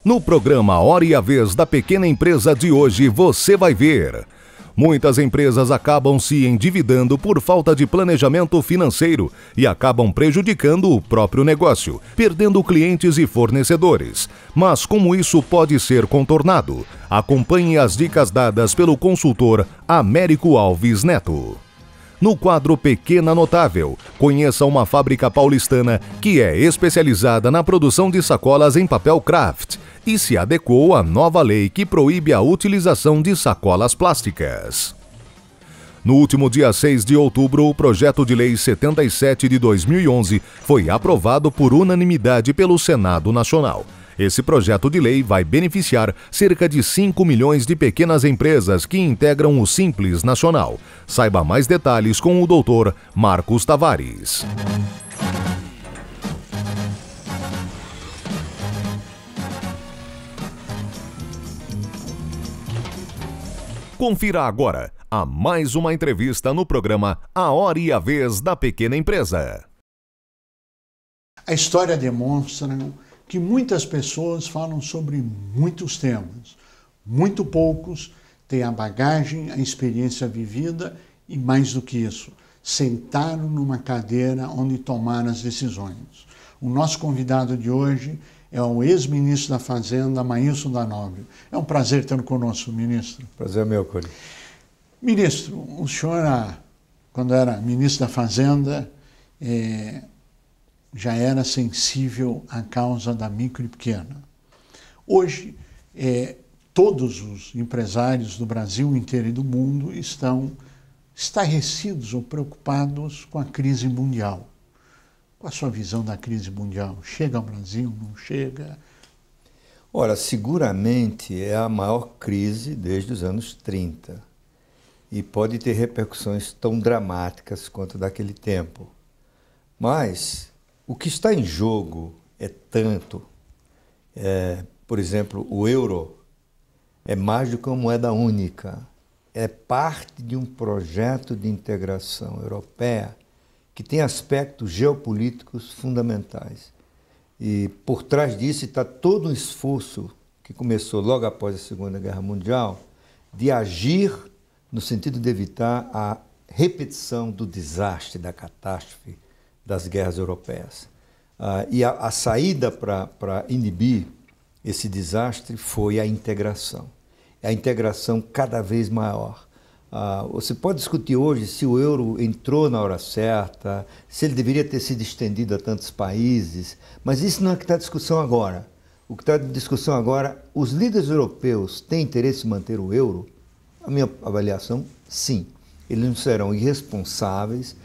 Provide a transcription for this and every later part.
No programa Hora e a Vez da Pequena Empresa de hoje, você vai ver. Muitas empresas acabam se endividando por falta de planejamento financeiro e acabam prejudicando o próprio negócio, perdendo clientes e fornecedores. Mas como isso pode ser contornado? Acompanhe as dicas dadas pelo consultor Américo Alves Neto. No quadro Pequena Notável, conheça uma fábrica paulistana que é especializada na produção de sacolas em papel craft e se adequou à nova lei que proíbe a utilização de sacolas plásticas. No último dia 6 de outubro, o projeto de lei 77 de 2011 foi aprovado por unanimidade pelo Senado Nacional. Esse projeto de lei vai beneficiar cerca de 5 milhões de pequenas empresas que integram o Simples Nacional. Saiba mais detalhes com o Dr. Marcos Tavares. Confira agora a mais uma entrevista no programa A Hora e a Vez da Pequena Empresa. A história demonstra que muitas pessoas falam sobre muitos temas. Muito poucos têm a bagagem, a experiência vivida e, mais do que isso, sentaram numa cadeira onde tomaram as decisões. O nosso convidado de hoje é o ex-ministro da Fazenda, Maílson da Nóbrega. É um prazer tê-lo conosco, ministro. Prazer é meu, Cori. Ministro, o senhor, quando era ministro da Fazenda, já era sensível à causa da micro e pequena. Hoje, todos os empresários do Brasil inteiro e do mundo estão estarrecidos ou preocupados com a crise mundial. Qual a sua visão da crise mundial? Chega ao Brasil, não chega? Olha, seguramente é a maior crise desde os anos 30 e pode ter repercussões tão dramáticas quanto daquele tempo. Mas o que está em jogo é tanto. Por exemplo, o euro é mais do que uma moeda única. É parte de um projeto de integração europeia que tem aspectos geopolíticos fundamentais. E por trás disso está todo um esforço que começou logo após a Segunda Guerra Mundial de agir no sentido de evitar a repetição do desastre, da catástrofe das guerras europeias. E a saída para inibir esse desastre foi a integração. A integração cada vez maior. Você pode discutir hoje se o euro entrou na hora certa, se ele deveria ter sido estendido a tantos países, mas isso não é o que está em discussão agora. O que está em discussão agora, os líderes europeus têm interesse em manter o euro? A minha avaliação, sim. Eles não serão irresponsáveis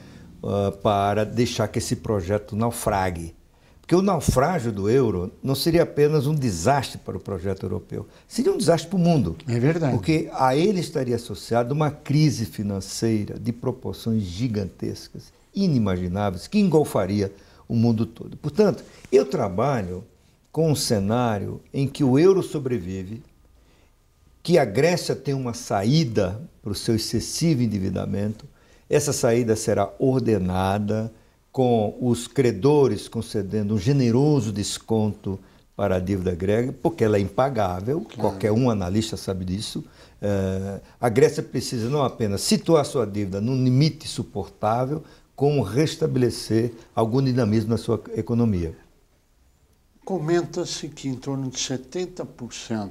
para deixar que esse projeto naufrague. Porque o naufrágio do euro não seria apenas um desastre para o projeto europeu, seria um desastre para o mundo. É verdade. Porque a ele estaria associada uma crise financeira de proporções gigantescas, inimagináveis, que engolfaria o mundo todo. Portanto, eu trabalho com um cenário em que o euro sobrevive, que a Grécia tem uma saída para o seu excessivo endividamento, essa saída será ordenada, com os credores concedendo um generoso desconto para a dívida grega, porque ela é impagável, qualquer analista sabe disso. A Grécia precisa não apenas situar sua dívida num limite suportável, como restabelecer algum dinamismo na sua economia. Comenta-se que em torno de 70%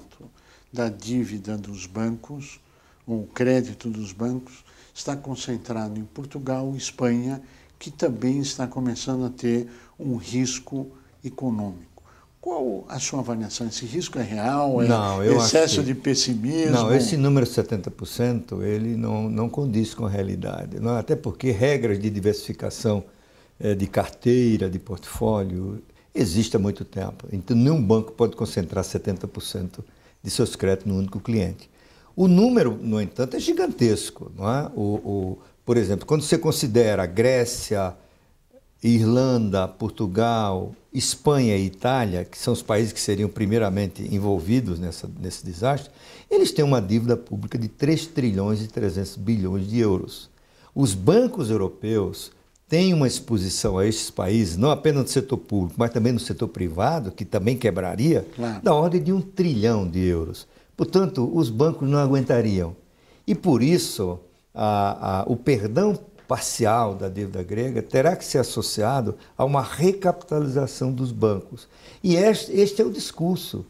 da dívida dos bancos, o crédito dos bancos, está concentrado em Portugal e Espanha, que também está começando a ter um risco econômico. Qual a sua avaliação? Esse risco é real? Não, eu excesso de pessimismo? Não, esse número 70% ele não condiz com a realidade. Não, até porque regras de diversificação de carteira, de portfólio, existem há muito tempo. Então, nenhum banco pode concentrar 70% de seus créditos no único cliente. O número, no entanto, é gigantesco, não é? Por exemplo, quando você considera Grécia, Irlanda, Portugal, Espanha e Itália, que são os países que seriam primeiramente envolvidos nesse desastre, eles têm uma dívida pública de 3 trilhões e 300 bilhões de euros. Os bancos europeus tem uma exposição a estes países, não apenas no setor público, mas também no setor privado, que também quebraria, Claro. da ordem de 1 trilhão de euros. Portanto, os bancos não aguentariam. E por isso, o perdão parcial da dívida grega terá que ser associado a uma recapitalização dos bancos. E este é o discurso.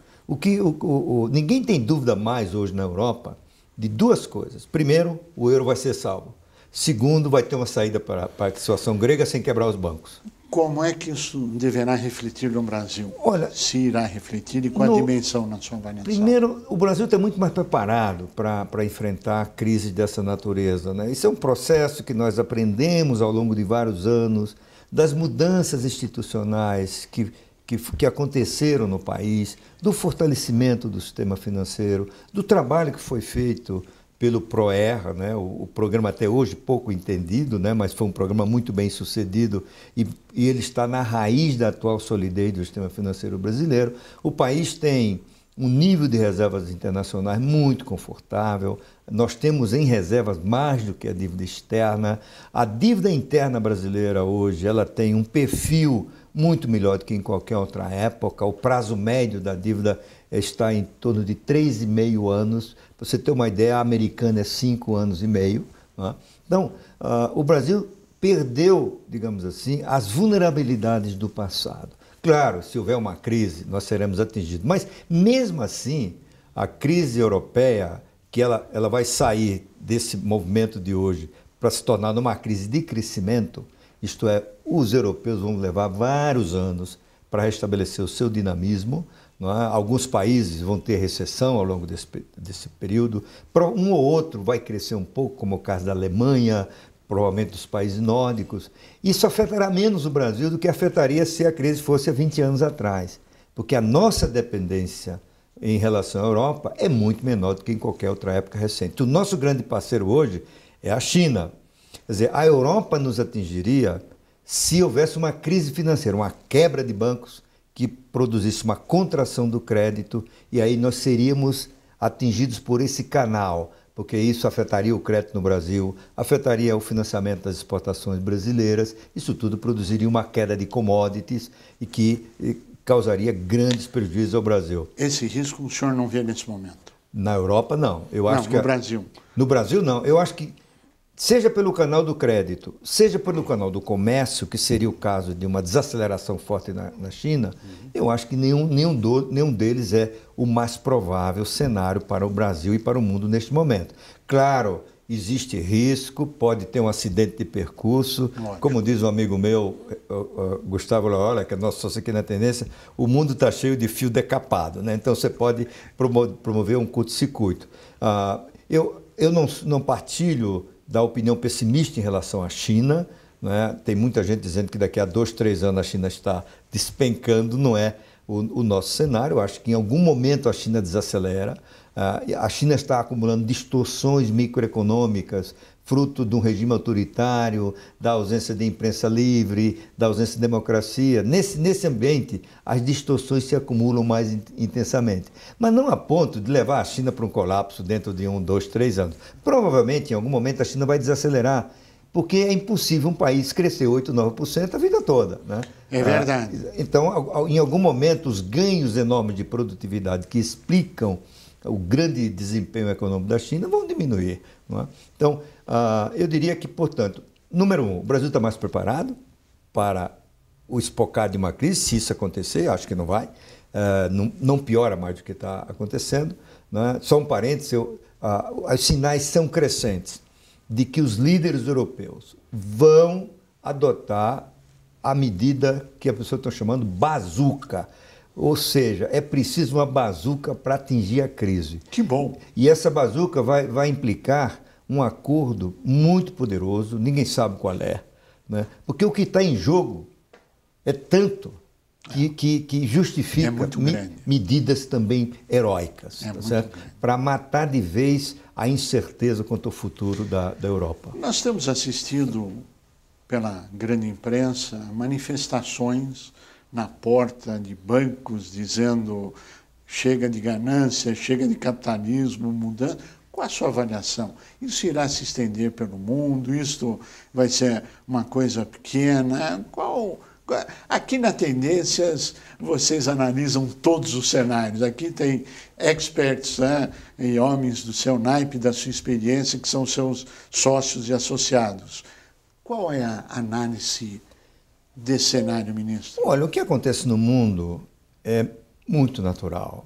Ninguém tem dúvida mais hoje na Europa de duas coisas. Primeiro, o euro vai ser salvo. Segundo, vai ter uma saída para a situação grega sem quebrar os bancos. Como é que isso deverá refletir no Brasil? Olha, se irá refletir e qual a dimensão na sua avaliação? Primeiro, o Brasil está muito mais preparado para enfrentar crises dessa natureza, né? Isso é um processo que nós aprendemos ao longo de vários anos, das mudanças institucionais que aconteceram no país, do fortalecimento do sistema financeiro, do trabalho que foi feito pelo PROER, né? O programa até hoje pouco entendido, né? Mas foi um programa muito bem sucedido e ele está na raiz da atual solidez do sistema financeiro brasileiro. O país tem um nível de reservas internacionais muito confortável, nós temos em reservas mais do que a dívida externa. A dívida interna brasileira hoje ela tem um perfil muito melhor do que em qualquer outra época. O prazo médio da dívida está em torno de 3,5 anos. Para você ter uma ideia, a americana é 5 anos e meio. Né? Então, o Brasil perdeu, digamos assim, as vulnerabilidades do passado. Claro, se houver uma crise, nós seremos atingidos. Mas, mesmo assim, a crise europeia, que ela vai sair desse movimento de hoje para se tornar uma crise de crescimento, isto é, os europeus vão levar vários anos para restabelecer o seu dinamismo. Não é? Alguns países vão ter recessão ao longo desse período. Um ou outro vai crescer um pouco, como é o caso da Alemanha, provavelmente dos países nórdicos. Isso afetará menos o Brasil do que afetaria se a crise fosse há 20 anos atrás. Porque a nossa dependência em relação à Europa é muito menor do que em qualquer outra época recente. O nosso grande parceiro hoje é a China. Quer dizer, a Europa nos atingiria se houvesse uma crise financeira, uma quebra de bancos que produzisse uma contração do crédito, e aí nós seríamos atingidos por esse canal, porque isso afetaria o crédito no Brasil, afetaria o financiamento das exportações brasileiras, isso tudo produziria uma queda de commodities e que causaria grandes prejuízos ao Brasil. Esse risco o senhor não vê nesse momento? Na Europa, não. No Brasil? No Brasil, não. Eu acho que seja pelo canal do crédito, seja pelo canal do comércio, que seria o caso de uma desaceleração forte na China, eu acho que nenhum deles é o mais provável cenário para o Brasil e para o mundo neste momento. Claro, existe risco, pode ter um acidente de percurso. Ótimo. Como diz um amigo meu, Gustavo Loyola, que é nosso sócio aqui na Tendência, o mundo está cheio de fio decapado, né? Então você pode promover um curto-circuito. Eu não partilho da opinião pessimista em relação à China, né? Tem muita gente dizendo que daqui a 2, 3 anos a China está despencando, não é o nosso cenário. Eu acho que em algum momento a China desacelera. A China está acumulando distorções microeconômicas, fruto de um regime autoritário, da ausência de imprensa livre, da ausência de democracia. Nesse ambiente, as distorções se acumulam mais intensamente. Mas não a ponto de levar a China para um colapso dentro de 1, 2, 3 anos. Provavelmente, em algum momento, a China vai desacelerar, porque é impossível um país crescer 8, 9% a vida toda, né? É verdade. Então, em algum momento, os ganhos enormes de produtividade que explicam o grande desempenho econômico da China vão diminuir. Não é? Então, eu diria que, portanto, número 1, o Brasil está mais preparado para o espocar de uma crise, se isso acontecer, acho que não vai, não piora mais do que está acontecendo. Né? Só um parênteses, os sinais são crescentes de que os líderes europeus vão adotar a medida que a pessoa está chamando bazuca. Ou seja, é preciso uma bazuca para atingir a crise. Que bom! E essa bazuca vai implicar um acordo muito poderoso, ninguém sabe qual é, né? Porque o que está em jogo é tanto que justifica medidas também heróicas, tá certo? Para matar de vez a incerteza quanto ao futuro da Europa. Nós temos assistido pela grande imprensa manifestações na porta de bancos dizendo chega de ganância, chega de capitalismo, mudando. Qual a sua avaliação? Isso irá se estender pelo mundo? Isto vai ser uma coisa pequena? Aqui na Tendências vocês analisam todos os cenários. Aqui tem experts, né, e homens do seu naipe, da sua experiência, que são seus sócios e associados. Qual é a análise desse cenário, ministro? Olha, o que acontece no mundo é muito natural.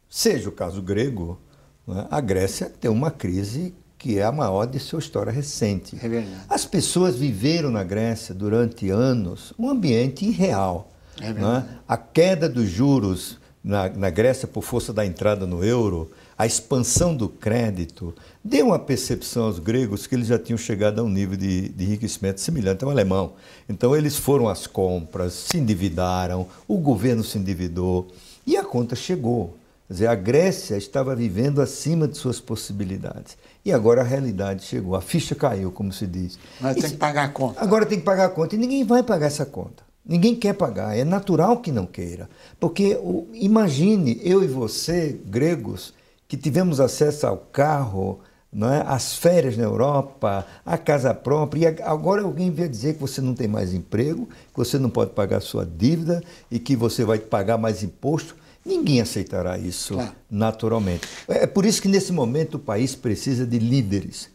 Seja o caso grego, né, a Grécia tem uma crise que é a maior de sua história recente. É verdade. As pessoas viveram na Grécia durante anos um ambiente irreal. É verdade. Né? A queda dos juros na Grécia por força da entrada no euro, a expansão do crédito, deu uma percepção aos gregos que eles já tinham chegado a um nível de enriquecimento semelhante ao alemão. Então eles foram às compras, se endividaram, o governo se endividou e a conta chegou. Quer dizer, a Grécia estava vivendo acima de suas possibilidades. E agora a realidade chegou, a ficha caiu, como se diz. Mas tem que pagar a conta. Agora tem que pagar a conta e ninguém vai pagar essa conta. Ninguém quer pagar, é natural que não queira. Porque imagine eu e você, gregos, que tivemos acesso ao carro, não é? Às férias na Europa, à casa própria, e agora alguém vem dizer que você não tem mais emprego, que você não pode pagar a sua dívida e que você vai pagar mais imposto. Ninguém aceitará isso, claro, naturalmente. É por isso que nesse momento o país precisa de líderes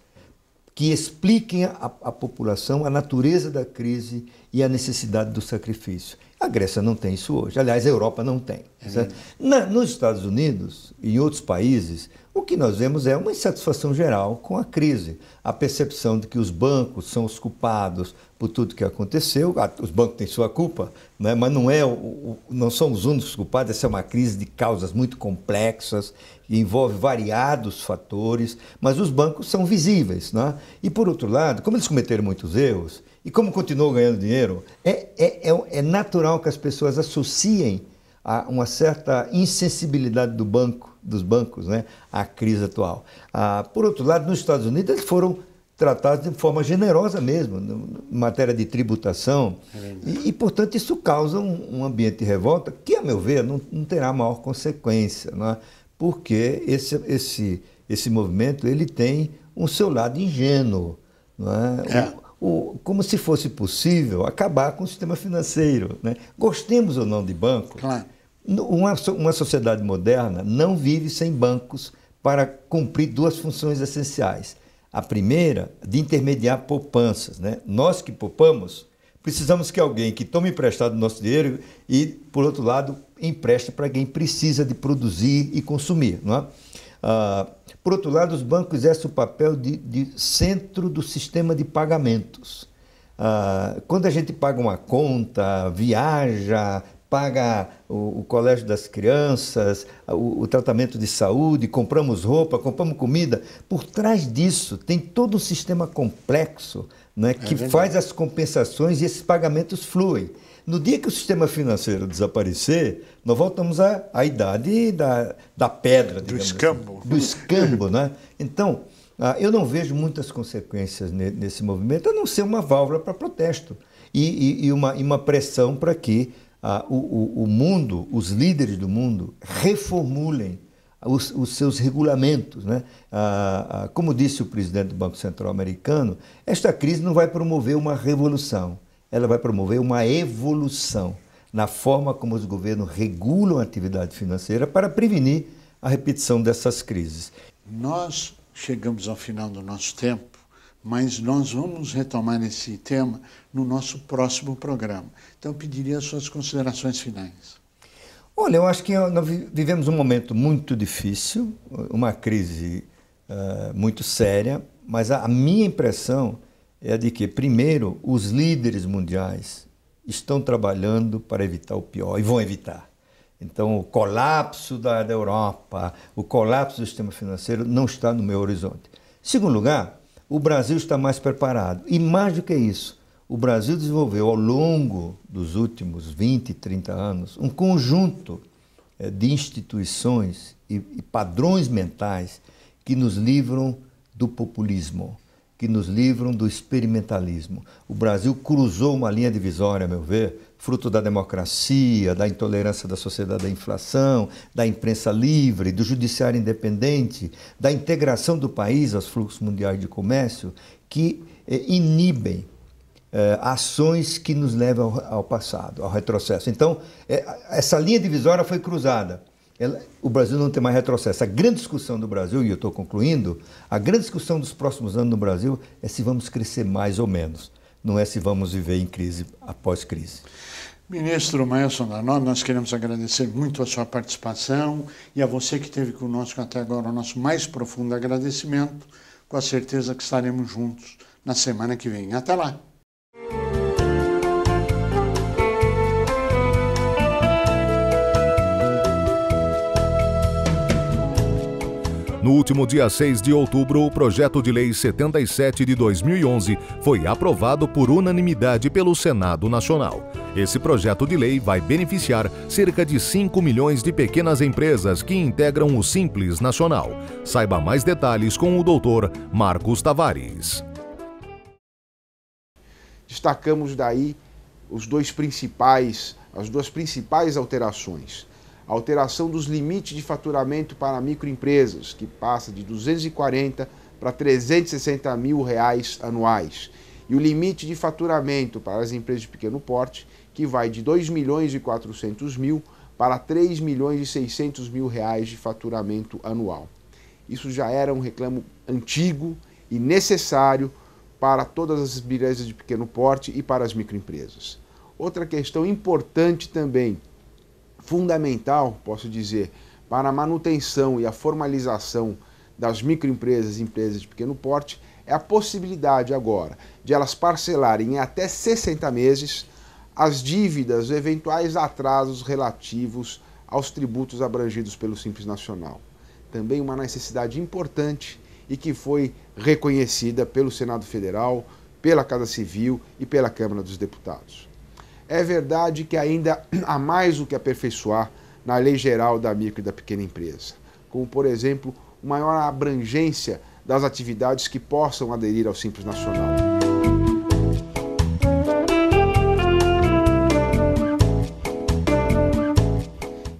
que expliquem à população a natureza da crise e a necessidade do sacrifício. A Grécia não tem isso hoje. Aliás, a Europa não tem. Nos Estados Unidos e em outros países, o que nós vemos é uma insatisfação geral com a crise. A percepção de que os bancos são os culpados por tudo que aconteceu. Os bancos têm sua culpa, né? Mas não são os únicos culpados. Essa é uma crise de causas muito complexas, que envolve variados fatores, mas os bancos são visíveis, né? E, por outro lado, como eles cometeram muitos erros, e como continuam ganhando dinheiro, é natural que as pessoas associem a uma certa insensibilidade dos bancos, né, à crise atual. Por outro lado, nos Estados Unidos, eles foram tratados de forma generosa mesmo, em matéria de tributação, e portanto, isso causa um ambiente de revolta que, a meu ver, não terá maior consequência, não é? Porque esse movimento ele tem um seu lado ingênuo, não é? Como se fosse possível acabar com o sistema financeiro, né? Gostemos ou não de banco, claro, uma sociedade moderna não vive sem bancos para cumprir duas funções essenciais. A primeira, de intermediar poupanças, né? Nós que poupamos, precisamos que alguém que tome emprestado o nosso dinheiro e, por outro lado, empreste para quem precisa de produzir e consumir, não é? Por outro lado, os bancos exercem o papel de centro do sistema de pagamentos. Quando a gente paga uma conta, viaja, paga o colégio das crianças, o tratamento de saúde, compramos roupa, compramos comida, por trás disso tem todo um sistema complexo, né, que faz as compensações e esses pagamentos fluem. No dia que o sistema financeiro desaparecer, nós voltamos à idade da pedra, do escambo. Assim, do escambo, né? Então, eu não vejo muitas consequências nesse movimento, a não ser uma válvula para protesto e uma pressão para que o mundo, os líderes do mundo, reformulem os seus regulamentos, né? Como disse o presidente do Banco Central americano, esta crise não vai promover uma revolução, ela vai promover uma evolução na forma como os governos regulam a atividade financeira para prevenir a repetição dessas crises. Nós chegamos ao final do nosso tempo, mas nós vamos retomar esse tema no nosso próximo programa. Então, eu pediria as suas considerações finais. Olha, eu acho que nós vivemos um momento muito difícil, uma crise muito séria, mas a minha impressão é de que, primeiro, os líderes mundiais estão trabalhando para evitar o pior e vão evitar. Então, o colapso da Europa, o colapso do sistema financeiro não está no meu horizonte. Segundo lugar, o Brasil está mais preparado. E mais do que isso, o Brasil desenvolveu ao longo dos últimos 20, 30 anos um conjunto de instituições e padrões mentais que nos livram do populismo, que nos livram do experimentalismo. O Brasil cruzou uma linha divisória, a meu ver, fruto da democracia, da intolerância da sociedade à inflação, da imprensa livre, do judiciário independente, da integração do país aos fluxos mundiais de comércio, que inibem ações que nos levam ao passado, ao retrocesso. Então, essa linha divisória foi cruzada. O Brasil não tem mais retrocesso. A grande discussão do Brasil, e eu estou concluindo, a grande discussão dos próximos anos no Brasil é se vamos crescer mais ou menos, não é se vamos viver em crise após crise. Ministro Maelson Danone, nós queremos agradecer muito a sua participação e a você que esteve conosco até agora, o nosso mais profundo agradecimento, com a certeza que estaremos juntos na semana que vem. Até lá! No último dia 6 de outubro, o projeto de lei 77 de 2011 foi aprovado por unanimidade pelo Senado Nacional. Esse projeto de lei vai beneficiar cerca de 5 milhões de pequenas empresas que integram o Simples Nacional. Saiba mais detalhes com o doutor Marcos Tavares. Destacamos daí as duas principais alterações. A alteração dos limites de faturamento para microempresas, que passa de 240 para 360 mil reais anuais. E o limite de faturamento para as empresas de pequeno porte, que vai de 2 milhões e 400 mil para 3 milhões e 600 mil reais de faturamento anual. Isso já era um reclamo antigo e necessário para todas as empresas de pequeno porte e para as microempresas. Outra questão importante também, fundamental, posso dizer, para a manutenção e a formalização das microempresas e empresas de pequeno porte é a possibilidade agora de elas parcelarem em até 60 meses as dívidas, eventuais atrasos relativos aos tributos abrangidos pelo Simples Nacional. Também uma necessidade importante e que foi reconhecida pelo Senado Federal, pela Casa Civil e pela Câmara dos Deputados. É verdade que ainda há mais o que aperfeiçoar na Lei Geral da Micro e da Pequena Empresa, como, por exemplo, maior abrangência das atividades que possam aderir ao Simples Nacional.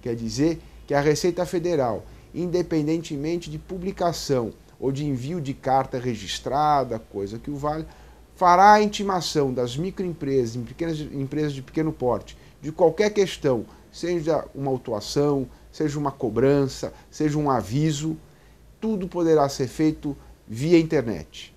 Quer dizer que a Receita Federal, independentemente de publicação ou de envio de carta registrada, coisa que o vale, fará a intimação das microempresas, pequenas empresas de pequeno porte, de qualquer questão, seja uma autuação, seja uma cobrança, seja um aviso, tudo poderá ser feito via internet.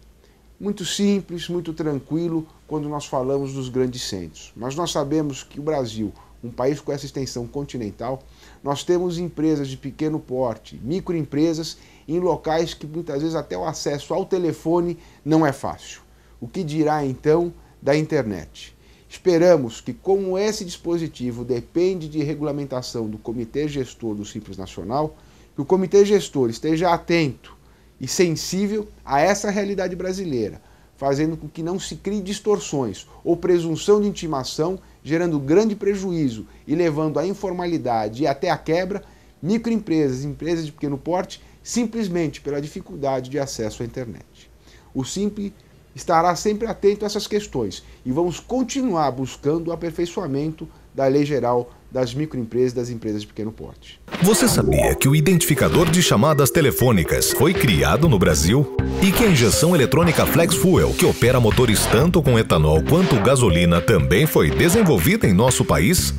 Muito simples, muito tranquilo quando nós falamos dos grandes centros. Mas nós sabemos que o Brasil, um país com essa extensão continental, nós temos empresas de pequeno porte, microempresas, em locais que muitas vezes até o acesso ao telefone não é fácil. O que dirá então da internet? Esperamos que, como esse dispositivo depende de regulamentação do Comitê Gestor do Simples Nacional, que o Comitê Gestor esteja atento e sensível a essa realidade brasileira, fazendo com que não se crie distorções ou presunção de intimação, gerando grande prejuízo e levando à informalidade e até à quebra microempresas e empresas de pequeno porte simplesmente pela dificuldade de acesso à internet. O Simples estará sempre atento a essas questões e vamos continuar buscando o aperfeiçoamento da Lei Geral das Microempresas e das Empresas de Pequeno Porte. Você sabia que o identificador de chamadas telefônicas foi criado no Brasil? E que a injeção eletrônica Flex Fuel, que opera motores tanto com etanol quanto gasolina, também foi desenvolvida em nosso país?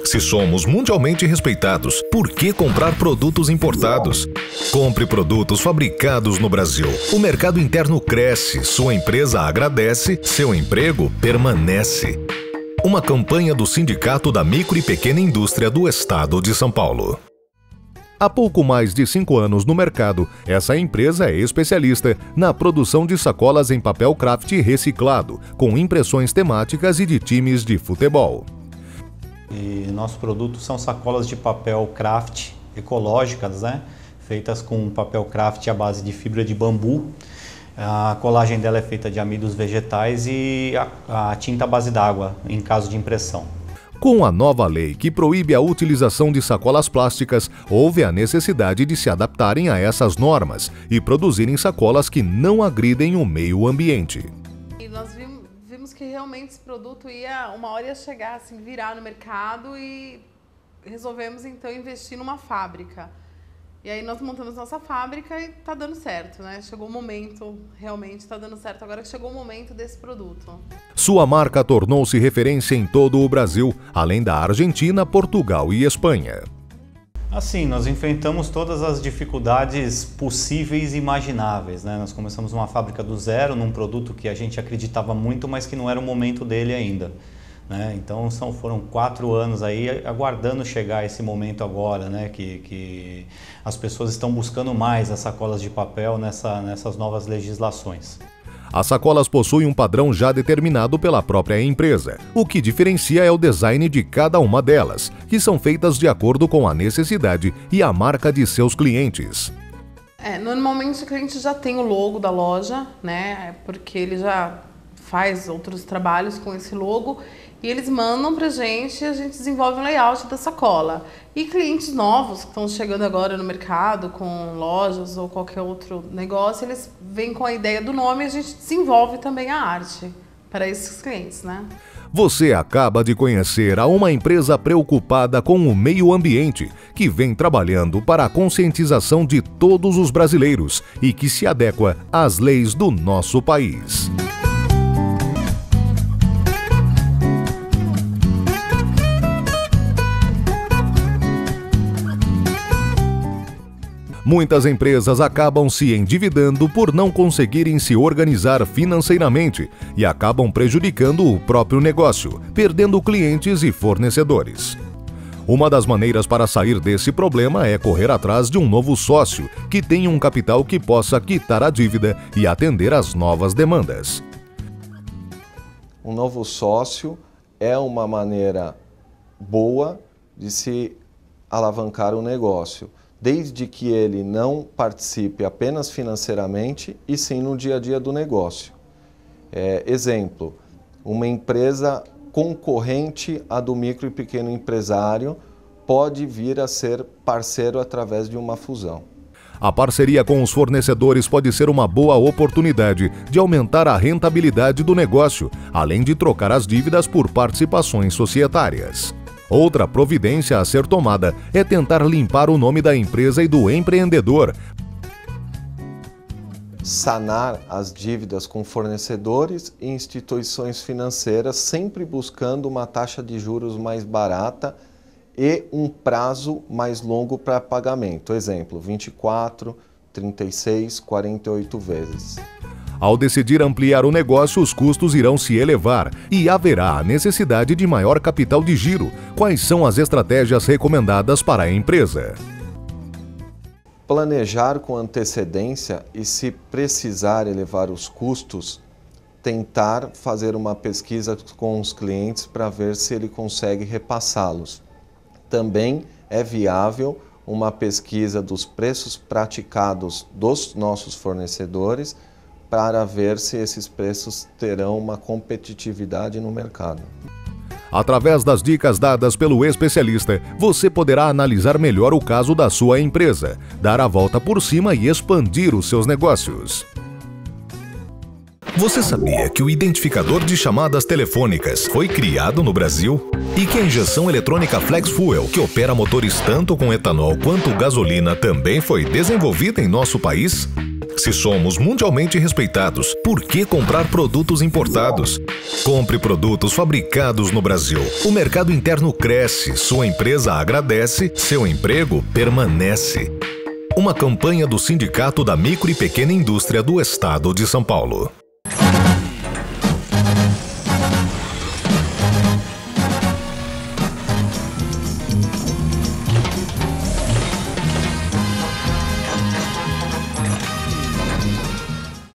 Se somos mundialmente respeitados, por que comprar produtos importados? Compre produtos fabricados no Brasil. O mercado interno cresce, sua empresa agradece, seu emprego permanece. Uma campanha do Sindicato da Micro e Pequena Indústria do Estado de São Paulo. Há pouco mais de 5 anos no mercado, essa empresa é especialista na produção de sacolas em papel craft reciclado, com impressões temáticas e de times de futebol. E nosso produto são sacolas de papel craft ecológicas, feitas com papel craft à base de fibra de bambu. A colagem dela é feita de amidos vegetais e a tinta à base d'água, em caso de impressão. Com a nova lei que proíbe a utilização de sacolas plásticas, houve a necessidade de se adaptarem a essas normas e produzirem sacolas que não agridem o meio ambiente. E nós vimos que realmente esse produto uma hora ia chegar, assim, virar no mercado e resolvemos então investir numa fábrica. E aí nós montamos nossa fábrica e tá dando certo, né? Chegou o momento, realmente tá dando certo. Agora que chegou o momento desse produto. Sua marca tornou-se referência em todo o Brasil, além da Argentina, Portugal e Espanha. Assim, nós enfrentamos todas as dificuldades possíveis e imagináveis, né? Nós começamos uma fábrica do zero, num produto que a gente acreditava muito, mas que não era o momento dele ainda, né? Então foram 4 anos aí aguardando chegar esse momento agora, né? Que as pessoas estão buscando mais as sacolas de papel nessas novas legislações. As sacolas possuem um padrão já determinado pela própria empresa. O que diferencia é o design de cada uma delas, que são feitas de acordo com a necessidade e a marca de seus clientes. Normalmente o cliente já tem o logo da loja, né? Porque ele já faz outros trabalhos com esse logo e eles mandam pra gente e a gente desenvolve um layout da sacola. E clientes novos que estão chegando agora no mercado com lojas ou qualquer outro negócio, eles vêm com a ideia do nome e a gente desenvolve também a arte para esses clientes, né? Você acaba de conhecer uma empresa preocupada com o meio ambiente, que vem trabalhando para a conscientização de todos os brasileiros e que se adequa às leis do nosso país. Muitas empresas acabam se endividando por não conseguirem se organizar financeiramente e acabam prejudicando o próprio negócio, perdendo clientes e fornecedores. Uma das maneiras para sair desse problema é correr atrás de um novo sócio que tenha um capital que possa quitar a dívida e atender às novas demandas. Um novo sócio é uma maneira boa de se alavancar o negócio, desde que ele não participe apenas financeiramente e sim no dia a dia do negócio. Exemplo, uma empresa concorrente à do micro e pequeno empresário pode vir a ser parceiro através de uma fusão. A parceria com os fornecedores pode ser uma boa oportunidade de aumentar a rentabilidade do negócio, além de trocar as dívidas por participações societárias. Outra providência a ser tomada é tentar limpar o nome da empresa e do empreendedor. Sanar as dívidas com fornecedores e instituições financeiras, sempre buscando uma taxa de juros mais barata e um prazo mais longo para pagamento. Exemplo, 24, 36, 48 vezes. Ao decidir ampliar o negócio, os custos irão se elevar e haverá a necessidade de maior capital de giro. Quais são as estratégias recomendadas para a empresa? Planejar com antecedência e, se precisar elevar os custos, tentar fazer uma pesquisa com os clientes para ver se ele consegue repassá-los. Também é viável uma pesquisa dos preços praticados dos nossos fornecedores para ver se esses preços terão uma competitividade no mercado. Através das dicas dadas pelo especialista, você poderá analisar melhor o caso da sua empresa, dar a volta por cima e expandir os seus negócios. Você sabia que o identificador de chamadas telefônicas foi criado no Brasil? E que a injeção eletrônica Flex Fuel, que opera motores tanto com etanol quanto gasolina, também foi desenvolvida em nosso país? Se somos mundialmente respeitados, por que comprar produtos importados? Compre produtos fabricados no Brasil. O mercado interno cresce, sua empresa agradece, seu emprego permanece. Uma campanha do Sindicato da Micro e Pequena Indústria do Estado de São Paulo.